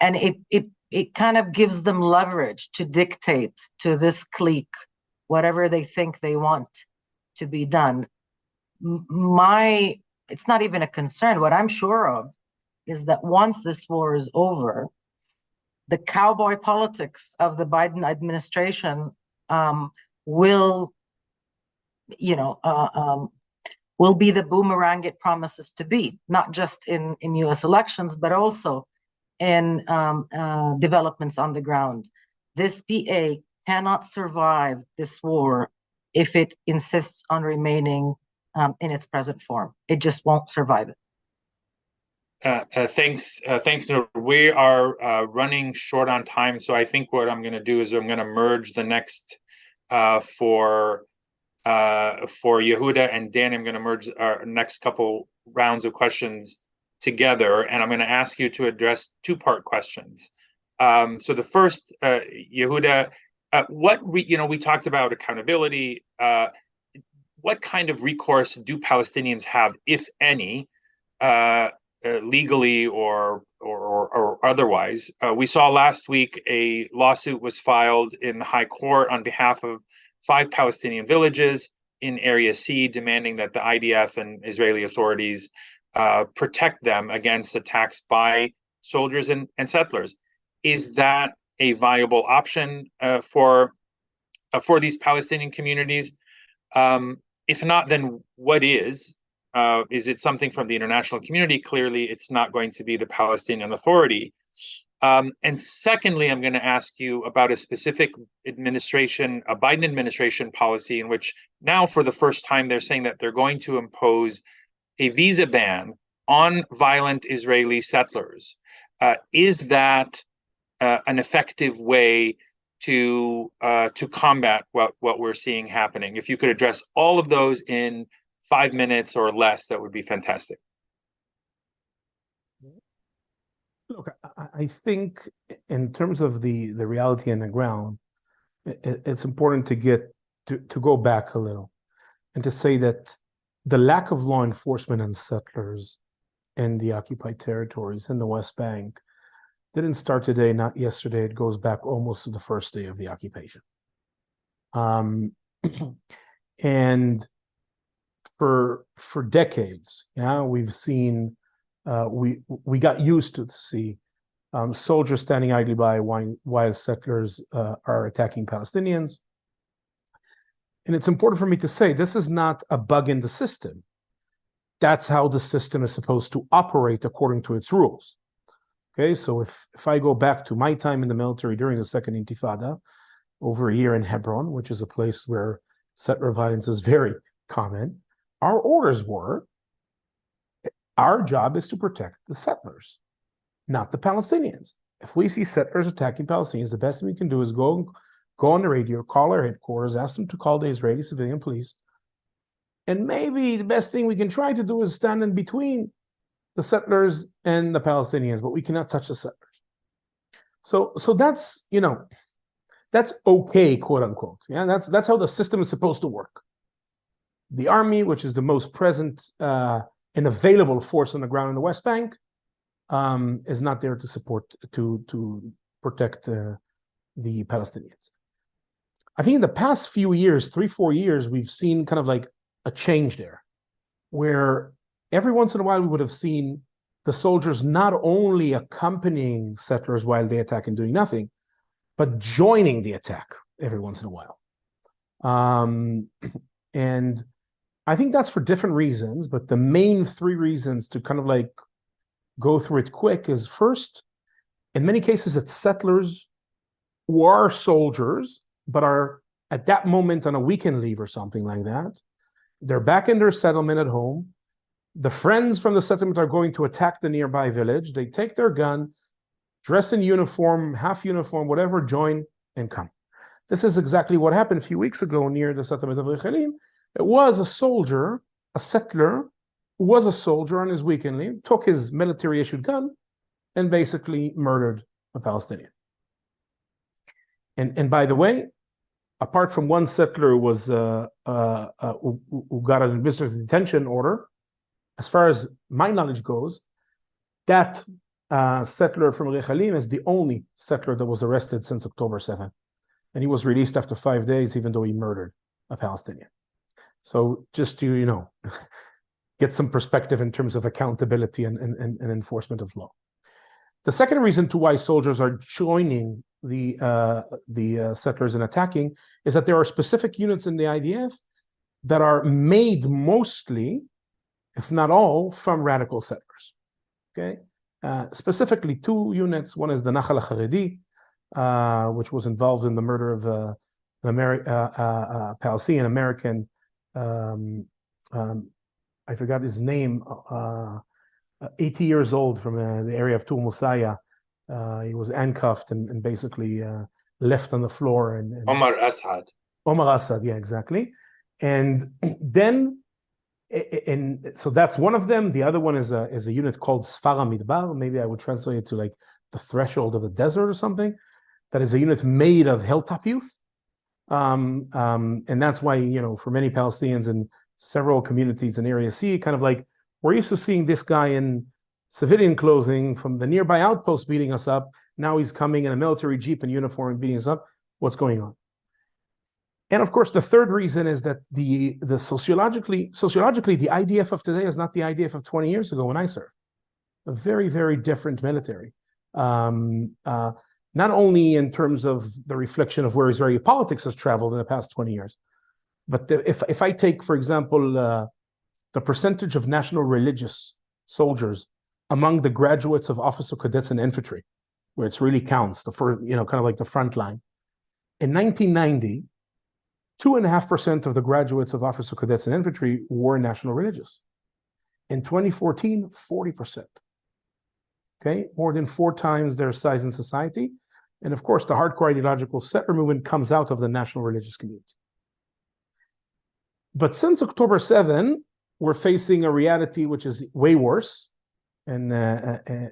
it kind of gives them leverage to dictate to this clique whatever they think they want to be done. It's not even a concern. What I'm sure of is that once this war is over, the cowboy politics of the Biden administration will be the boomerang it promises to be, not just in US elections, but also in developments on the ground. This PA cannot survive this war if it insists on remaining in its present form. It just won't survive it. Thanks, Noor. We are running short on time, so I think what I'm going to do is I'm going to merge the next for Yehuda and Dan. I'm going to merge our next couple rounds of questions together, and I'm going to ask you to address two-part questions. So the first, Yehuda, we talked about accountability. What kind of recourse do Palestinians have, if any, legally or otherwise? We saw last week a lawsuit was filed in the High Court on behalf of 5 Palestinian villages in Area C, demanding that the IDF and Israeli authorities protect them against attacks by soldiers and settlers. Is that a viable option for these Palestinian communities? If not, then what is? Is it something from the international community? Clearly, it's not going to be the Palestinian Authority. And secondly, I'm going to ask you about a specific administration, a Biden administration policy in which now for the first time they're saying that they're going to impose a visa ban on violent Israeli settlers. Is that an effective way to combat what we're seeing happening? If you could address all of those in 5 minutes or less, that would be fantastic. Look, I think in terms of the reality on the ground, it's important to go back a little and to say that the lack of law enforcement and settlers in the occupied territories in the West Bank didn't start today, not yesterday. It goes back almost to the first day of the occupation. And for decades, we've seen, we got used to see soldiers standing idly by while settlers are attacking Palestinians. And it's important for me to say, this is not a bug in the system. That's how the system is supposed to operate according to its rules. Okay, so if I go back to my time in the military during the Second Intifada, over here in Hebron, which is a place where settler violence is very common, our orders were, our job is to protect the settlers, not the Palestinians. If we see settlers attacking Palestinians, the best thing we can do is go on the radio, call our headquarters, ask them to call the Israeli civilian police. And maybe the best thing we can try to do is stand in between the settlers and the Palestinians, but we cannot touch the settlers. So that's, that's okay, quote unquote. Yeah, that's how the system is supposed to work. The army, which is the most present and available force on the ground in the West Bank, is not there to support, to protect the Palestinians. I think in the past few years, 3-4 years, we've seen kind of like a change there, where every once in a while we would have seen the soldiers not only accompanying settlers while they attack and doing nothing, but joining the attack every once in a while. And I think that's for different reasons, but the main 3 reasons to kind of like go through it quick is, first, in many cases, it's settlers who are soldiers, but are at that moment on a weekend leave or something like that. They're back in their settlement at home. The friends from the settlement are going to attack the nearby village. They take their gun, dress in uniform, half uniform, whatever, join and come. This is exactly what happened a few weeks ago near the settlement of Rechalim. It was a soldier, a settler, who was a soldier on his weekend leave, took his military-issued gun, and basically murdered a Palestinian. And by the way, apart from one settler who was who got an administrative detention order, as far as my knowledge goes, that settler from Rechalim is the only settler that was arrested since October 7th. And he was released after 5 days, even though he murdered a Palestinian. So just to, you know, get some perspective in terms of accountability and enforcement of law. The second reason to why soldiers are joining the settlers and attacking is that there are specific units in the IDF that are made mostly, if not all, from radical settlers. Okay, specifically two units. One is the Nachal HaCharedi, which was involved in the murder of an Palestinian American. I forgot his name. 80 years old, from the area of Tul Musaya. He was handcuffed and basically left on the floor. And Omar Assad. Omar Assad, yeah, exactly. And then, so that's one of them. The other one is a unit called Sfara Midbar. Maybe I would translate it to like the threshold of the desert or something. That is a unit made of hilltop youth. And that's why, you know, for many Palestinians in several communities in Area C, kind of like, we're used to seeing this guy in civilian clothing from the nearby outpost beating us up. Now he's coming in a military jeep and uniform and beating us up. What's going on? And of course, the third reason is that the sociologically, the IDF of today is not the IDF of 20 years ago when I served. A very, very different military. Not only in terms of the reflection of where Israeli politics has traveled in the past 20 years, but if I take, for example, the percentage of national religious soldiers among the graduates of officer cadets and infantry, where it really counts, the first, you know, kind of like the front line. In 1990, 2.5% of the graduates of officer cadets and infantry were national religious. In 2014, 40%. Okay, more than 4 times their size in society. And of course, the hardcore ideological settler movement comes out of the national religious community. But since October 7, we're facing a reality which is way worse, and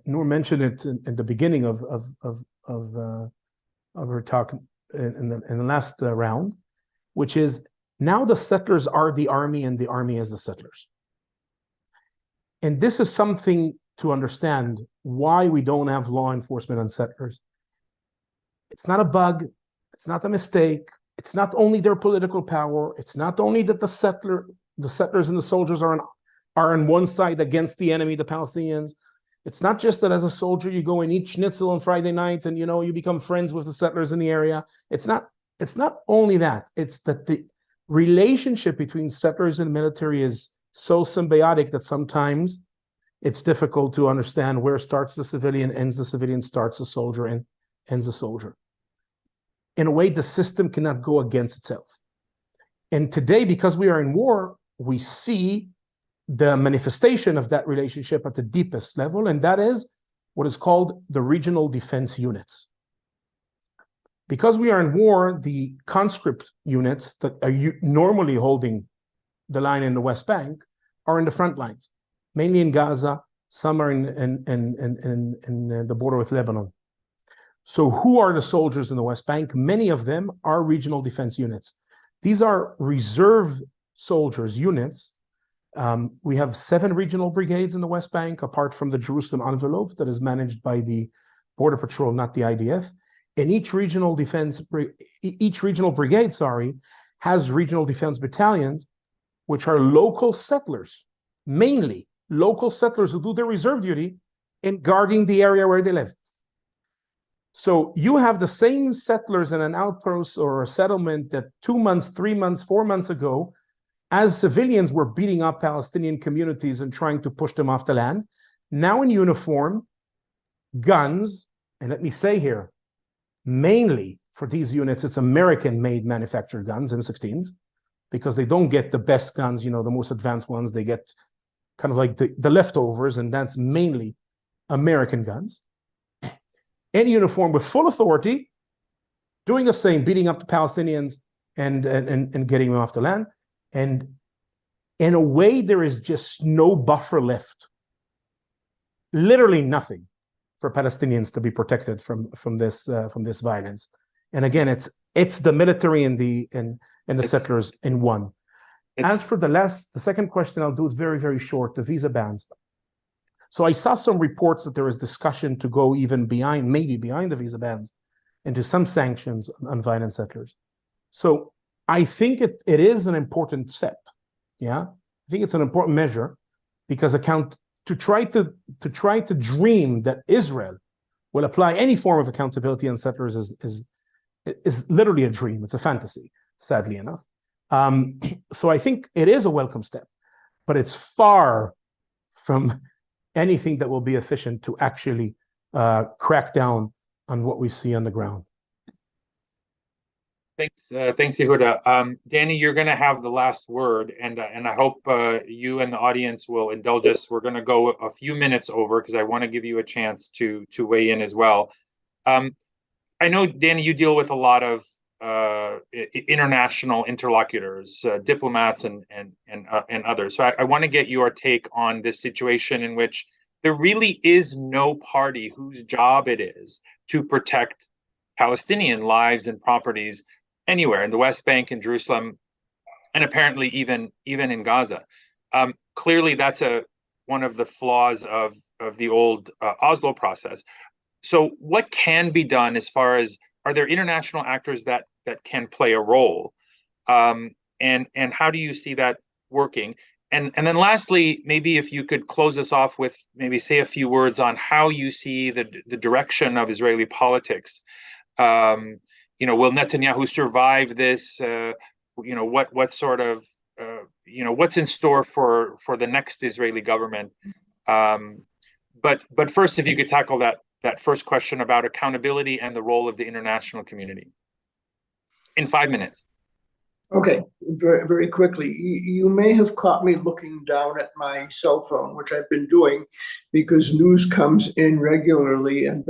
Noor mentioned it in the beginning of her talk in the last round, which is now the settlers are the army and the army is the settlers. And this is something to understand why we don't have law enforcement on settlers. It's not a bug, it's not a mistake, it's not only their political power, it's not only that the settlers and the soldiers are on one side against the enemy, the Palestinians. It's not just that as a soldier you go and eat schnitzel on Friday night and, you know, you become friends with the settlers in the area. It's not only that. It's that the relationship between settlers and military is so symbiotic that sometimes it's difficult to understand where starts the civilian, ends the civilian, starts the soldier, and ends the soldier. In a way, the system cannot go against itself. And today, because we are in war, we see the manifestation of that relationship at the deepest level, and that is what is called the regional defense units. Because we are in war, the conscript units that are normally holding the line in the West Bank are in the front lines, mainly in Gaza. Some are in the border with Lebanon. So who are the soldiers in the West Bank? Many of them are regional defense units. These are reserve soldiers, units. We have 7 regional brigades in the West Bank, apart from the Jerusalem envelope that is managed by the Border Patrol, not the IDF. And each regional brigade, has regional defense battalions, which are local settlers, mainly local settlers who do their reserve duty in guarding the area where they live. So you have the same settlers in an outpost or a settlement that 2 months, 3 months, 4 months ago, as civilians were beating up Palestinian communities and trying to push them off the land. Now in uniform, guns, and let me say here, mainly for these units, it's American-made manufactured guns, M16s, because they don't get the best guns, you know, the most advanced ones. They get kind of like the leftovers, and that's mainly American guns, in uniform with full authority, doing the same, beating up the Palestinians and getting them off the land. And in a way, there is just no buffer left. Literally nothing for Palestinians to be protected from this violence. And again, it's the military and the settlers in one. As for the second question, I'll do it very, very short, the visa bans. So I saw some reports that there is discussion to go even maybe behind the visa bans, into some sanctions on violent settlers. So I think it is an important step. Yeah, I think it's an important measure, because to try to dream that Israel will apply any form of accountability on settlers is literally a dream. It's a fantasy, sadly enough. So I think it is a welcome step, but it's far from anything that will be efficient to actually crack down on what we see on the ground. Thanks, Yehuda. Danny, you're going to have the last word, and I hope you and the audience will indulge us. We're going to go a few minutes over because I want to give you a chance to weigh in as well. I know, Danny, you deal with a lot of international interlocutors, diplomats, and others. So I want to get your take on this situation in which there really is no party whose job it is to protect Palestinian lives and properties anywhere in the West Bank and Jerusalem, and apparently even in Gaza. Clearly, that's one of the flaws of the old Oslo process. So what can be done as far as, are there international actors that can play a role? And how do you see that working? And then lastly, maybe if you could close us off with maybe say a few words on how you see the direction of Israeli politics. Will Netanyahu survive this? What sort of what's in store for the next Israeli government? But first, if you could tackle that first question about accountability and the role of the international community in 5 minutes. Okay, very, very quickly. You may have caught me looking down at my cell phone, which I've been doing because news comes in regularly. And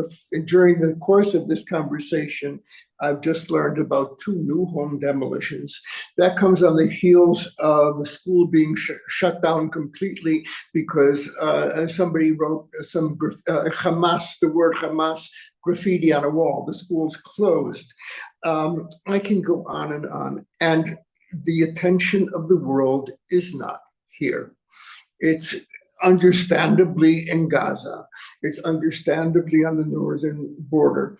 during the course of this conversation, I've just learned about 2 new home demolitions. That comes on the heels of the school being shut down completely because somebody wrote some Hamas, the word Hamas, graffiti on a wall. The school's closed. I can go on and on. And the attention of the world is not here. It's understandably in Gaza. It's understandably on the northern border.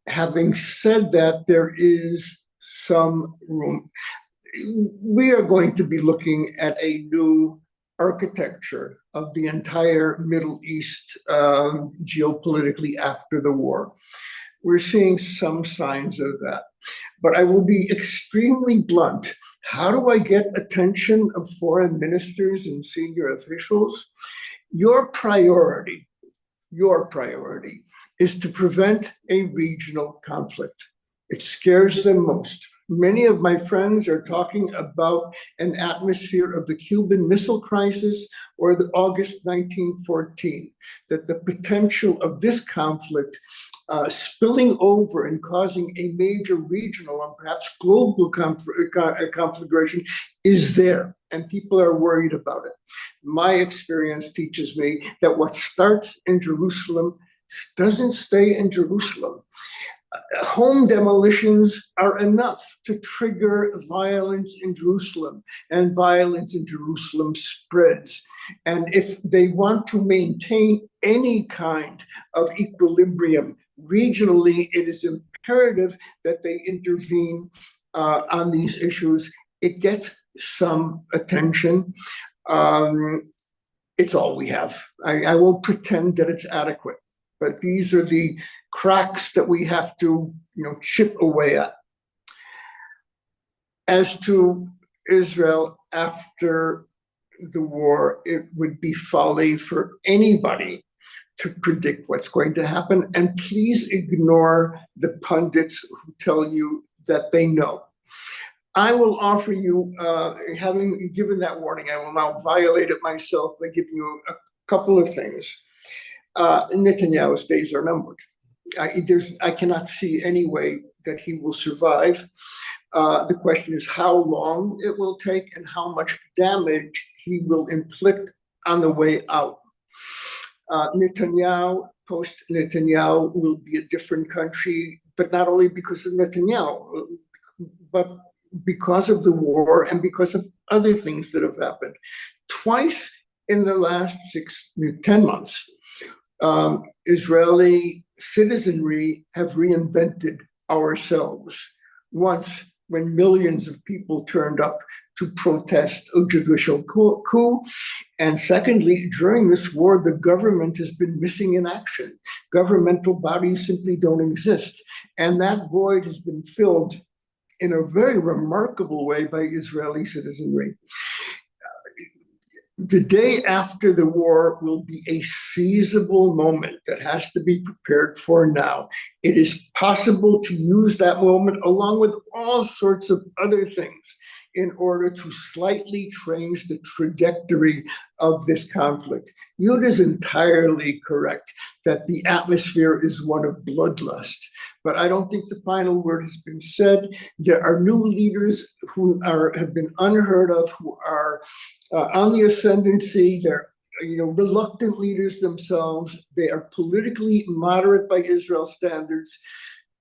Having said that, there is some room. We are going to be looking at a new architecture of the entire Middle East geopolitically after the war. We're seeing some signs of that. But I will be extremely blunt. How do I get attention of foreign ministers and senior officials? Your priority is to prevent a regional conflict. It scares them most. Many of my friends are talking about an atmosphere of the Cuban Missile Crisis or the August 1914, that the potential of this conflict spilling over and causing a major regional and perhaps global conflagration is there, and people are worried about it. My experience teaches me that what starts in Jerusalem doesn't stay in Jerusalem. Home demolitions are enough to trigger violence in Jerusalem, and violence in Jerusalem spreads. And if they want to maintain any kind of equilibrium regionally, it is imperative that they intervene on these issues. It gets some attention. It's all we have. I won't pretend that it's adequate, but these are the cracks that we have to, chip away at. As to Israel after the war, it would be folly for anybody to predict what's going to happen. And please ignore the pundits who tell you that they know. I will offer you, having given that warning, I will now violate it myself by giving you a couple of things. Netanyahu's days are numbered. I cannot see any way that he will survive. The question is how long it will take and how much damage he will inflict on the way out. Netanyahu, post-Netanyahu, will be a different country, but not only because of Netanyahu, but because of the war and because of other things that have happened. Twice in the last 10 months, Israeli citizenry have reinvented ourselves. Once, when millions of people turned up to protest a judicial coup. And secondly, during this war, the government has been missing in action. Governmental bodies simply don't exist. And that void has been filled in a very remarkable way by Israeli citizenry. The day after the war will be a seizable moment that has to be prepared for now. It is possible to use that moment along with all sorts of other things in order to slightly change the trajectory of this conflict. Yud is entirely correct that the atmosphere is one of bloodlust, but I don't think the final word has been said. There are new leaders who have been unheard of, who are on the ascendancy. They're reluctant leaders themselves. They are politically moderate by Israel standards.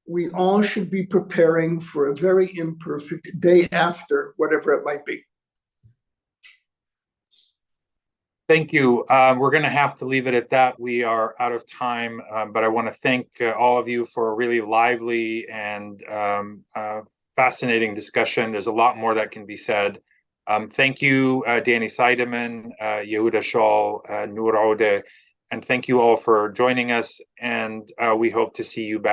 We all should be preparing for a very imperfect day after, whatever it might be. Thank you. We're going to have to leave it at that. We are out of time, but I want to thank all of you for a really lively and fascinating discussion. There's a lot more that can be said. Thank you, Danny Seidemann, Yehuda Shaul, Noor Odeh, and thank you all for joining us. And we hope to see you back.